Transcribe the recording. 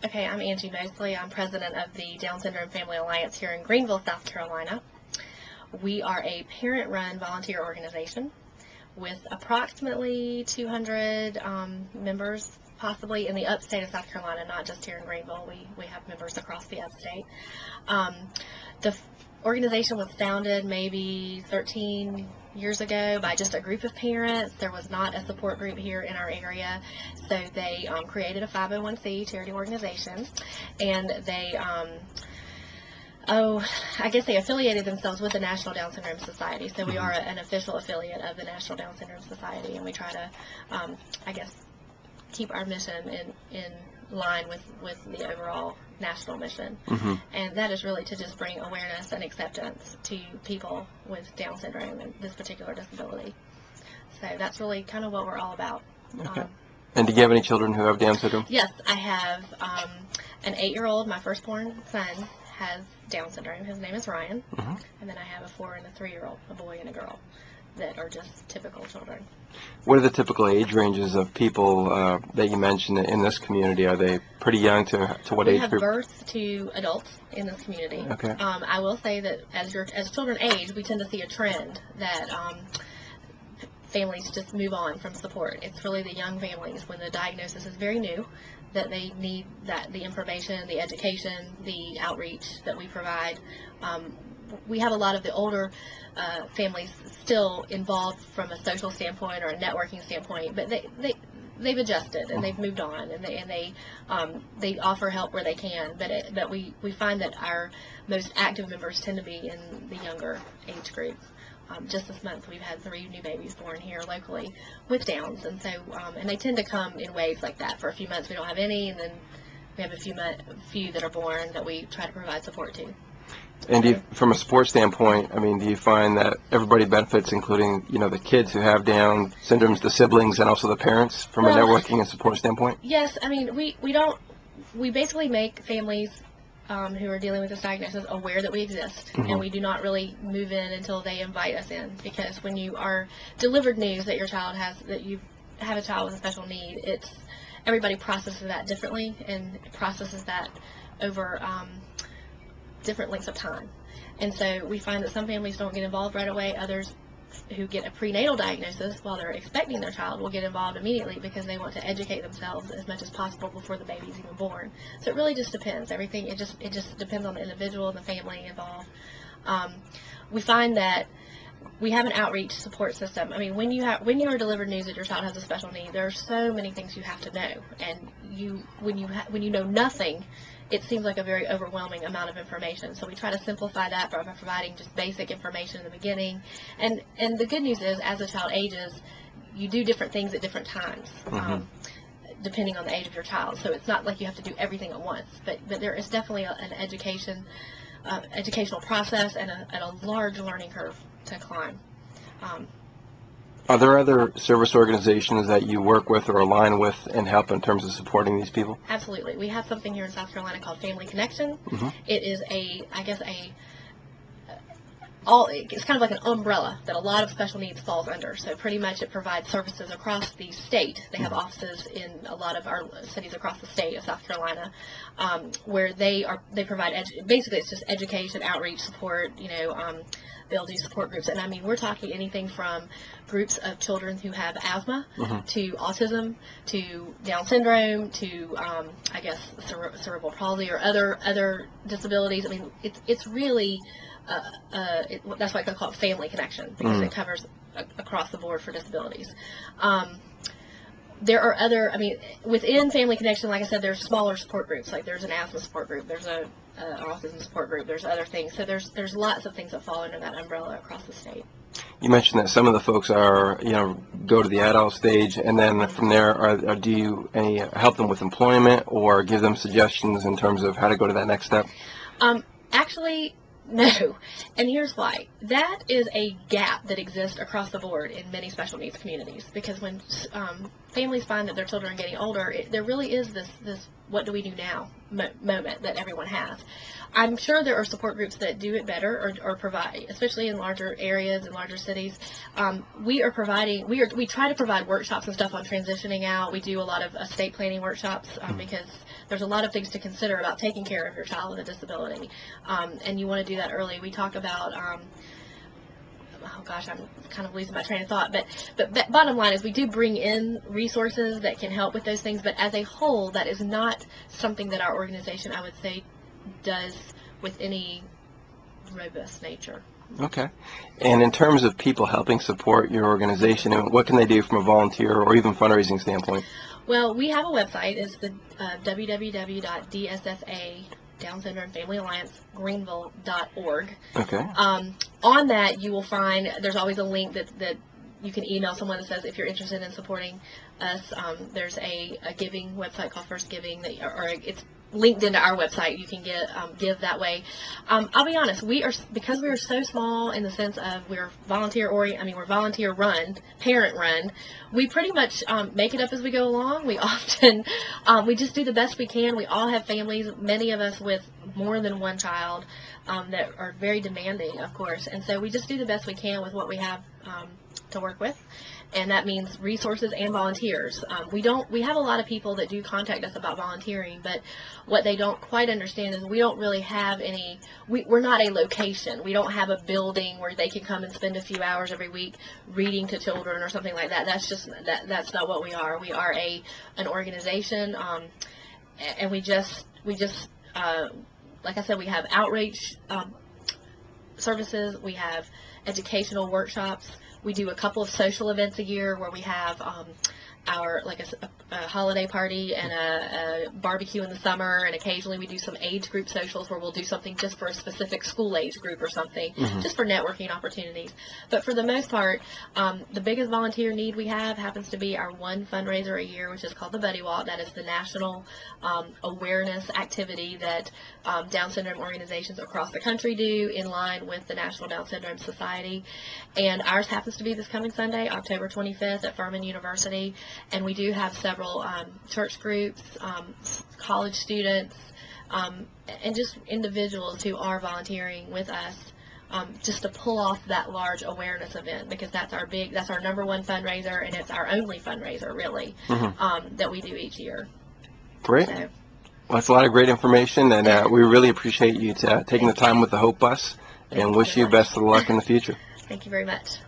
Okay, I'm Angie Mosley. I'm president of the Down Syndrome Family Alliance here in Greenville, South Carolina. We are a parent-run volunteer organization with approximately 200 members, possibly in the upstate of South Carolina, not just here in Greenville. We have members across the upstate. The organization was founded maybe 13 years ago by just a group of parents. There was not a support group here in our area, so they created a 501c charity organization, and they I guess they affiliated themselves with the National Down Syndrome Society. So we are an official affiliate of the National Down Syndrome Society, and we try to, I guess, keep our mission in line with the overall national mission. And that is really to just bring awareness and acceptance to people with Down syndrome and this particular disability. So that's really kind of what we're all about. Okay. And do you have any children who have Down syndrome? Yes, I have an 8-year-old. My firstborn son has Down syndrome. His name is Ryan. And then I have a 4 and a 3-year-old, a boy and a girl, that are just typical children. What are the typical age ranges of people that you mentioned in this community? Are they pretty young to what age group? We have birth to adults in this community. Okay. I will say that as children age, we tend to see a trend that families just move on from support. It's really the young families, when the diagnosis is very new, that they need the information, the education, the outreach that we provide. We have a lot of the older families still involved from a social standpoint or a networking standpoint, but they've adjusted and they've moved on, and they offer help where they can. But we find that our most active members tend to be in the younger age group. Just this month, we've had 3 new babies born here locally with Downs, and so and they tend to come in waves like that. For a few months, we don't have any, and then we have a few that are born that we try to provide support to. And from a support standpoint, I mean, do you find that everybody benefits, including, the kids who have Down syndromes, the siblings, and also the parents, from a networking and support standpoint? Yes, I mean, we basically make families who are dealing with this diagnosis aware that we exist, and we do not really move in until they invite us in, because when you are delivered news that you have a child with a special need, everybody processes that differently and processes that over different lengths of time. And so we find that some families don't get involved right away. Others who get a prenatal diagnosis while they're expecting their child will get involved immediately because they want to educate themselves as much as possible before the baby's even born. So it really just depends. It just depends on the individual and the family involved. We find that we have an outreach support system. I mean, when you are delivered news that your child has a special need, there are so many things you have to know, and when you know nothing, it seems like a very overwhelming amount of information. So we try to simplify that by providing just basic information in the beginning. And the good news is, as a child ages, you do different things at different times, depending on the age of your child. So it's not like you have to do everything at once. But there is definitely an educational process and a large learning curve to climb. Are there other service organizations that you work with or align with and help in terms of supporting these people? Absolutely. We have something here in South Carolina called Family Connection. It is it's kind of like an umbrella that a lot of special needs falls under. So pretty much it provides services across the state. They have offices in a lot of our cities across the state of South Carolina, where they provide basically it's just education, outreach, support. They'll do support groups, and I mean, we're talking anything from groups of children who have asthma to autism to Down syndrome to I guess cerebral palsy or other disabilities. I mean, it's really that's why I call it Family Connection, because it covers across the board for disabilities. There are within Family Connection, like I said, there's smaller support groups. Like there's an asthma support group, there's an autism support group, there's other things. So there's lots of things that fall under that umbrella across the state. You mentioned that some of the folks are, go to the adult stage, and then from there, do you help them with employment or give them suggestions in terms of how to go to that next step? Actually, no. And here's why. That is a gap that exists across the board in many special needs communities, because when families find that their children are getting older, there really is this what do we do now moment that everyone has. I'm sure there are support groups that do it better or provide, especially in larger areas and larger cities. We try to provide workshops and stuff on transitioning out. We do a lot of estate planning workshops because there's a lot of things to consider about taking care of your child with a disability, and you want to do that early. We talk about oh gosh, I'm kind of losing my train of thought, but bottom line is we do bring in resources that can help with those things, but as a whole, that is not something that our organization, I would say, does with any robust nature. Okay. And in terms of people helping support your organization, what can they do from a volunteer or even fundraising standpoint? Well, we have a website. It's the www.dsfa Down Syndrome Family Alliance Greenville.org. Okay. On that, you will find there's always a link that you can email someone that says if you're interested in supporting us. There's a giving website called First Giving or it's linked into our website. You can give that way. I'll be honest, because we are so small in the sense of we're volunteer run, parent run. We pretty much make it up as we go along. We often we just do the best we can. We all have families, many of us with more than one child, that are very demanding, of course, and so we just do the best we can with what we have to work with. And that means resources and volunteers. We have a lot of people that do contact us about volunteering, but what they don't quite understand is we don't really have any, we're not a location. We don't have a building where they can come and spend a few hours every week reading to children or something like that. That's not what we are. We are an organization, and we just like I said, we have outreach services, we have educational workshops. We do a couple of social events a year where we have our a holiday party and a barbecue in the summer, and occasionally we do some age group socials where we'll do something just for a specific school age group or something, just for networking opportunities. But for the most part, the biggest volunteer need we have happens to be our one fundraiser a year, which is called the Buddy Walk. That is the national awareness activity that Down syndrome organizations across the country do in line with the National Down Syndrome Society. And ours happens to be this coming Sunday, October 25th at Furman University. And we do have several church groups, college students, and just individuals who are volunteering with us just to pull off that large awareness event, because that's our number one fundraiser, and it's our only fundraiser, really, that we do each year. Great. So, Well, that's a lot of great information, and we really appreciate you taking the time with the HopeBus, and wish you best of luck in the future. Thank you very much.